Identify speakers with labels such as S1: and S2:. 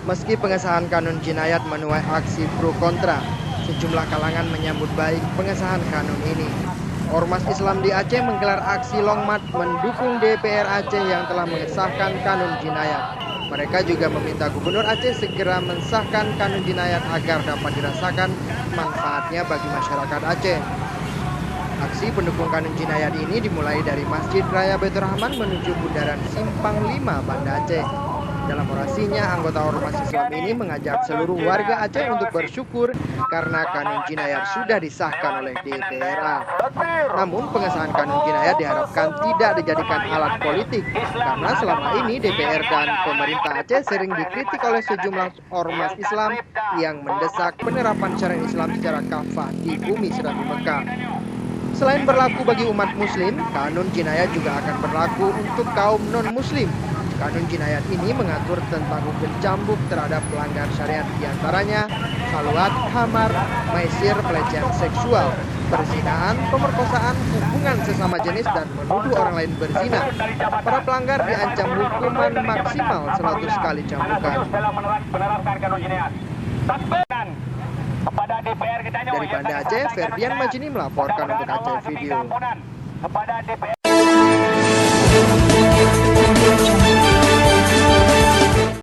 S1: Meski pengesahan kanun jinayat menuai aksi pro kontra, sejumlah kalangan menyambut baik pengesahan kanun ini. Ormas Islam di Aceh menggelar aksi longmat mendukung DPR Aceh yang telah mengesahkan kanun jinayat. Mereka juga meminta Gubernur Aceh segera mensahkan kanun jinayat agar dapat dirasakan manfaatnya bagi masyarakat Aceh. Aksi pendukung kanun jinayat ini dimulai dari Masjid Raya Baitur Rahman menuju Bundaran Simpang 5, Banda Aceh. Dalam orasinya, anggota Ormas Islam ini mengajak seluruh warga Aceh untuk bersyukur karena kanun jinayat sudah disahkan oleh DPRA. Namun, pengesahan kanun jinayat diharapkan tidak dijadikan alat politik karena selama ini DPR dan pemerintah Aceh sering dikritik oleh sejumlah ormas Islam yang mendesak penerapan syariat Islam secara kafah di bumi Serabi Mekah. Selain berlaku bagi umat muslim, kanun jinayat juga akan berlaku untuk kaum non-muslim. Kanun jinayat ini mengatur tentang hukum cambuk terhadap pelanggar syariat, diantaranya saluat, khamar, maisir, pelecehan seksual, perzinahan, pemerkosaan, hubungan sesama jenis, dan menuduh orang lain berzina. Para pelanggar diancam hukuman maksimal 100 kali cambukan. Dari Banda Aceh, Ferdian Majini melaporkan untuk Aceh Video.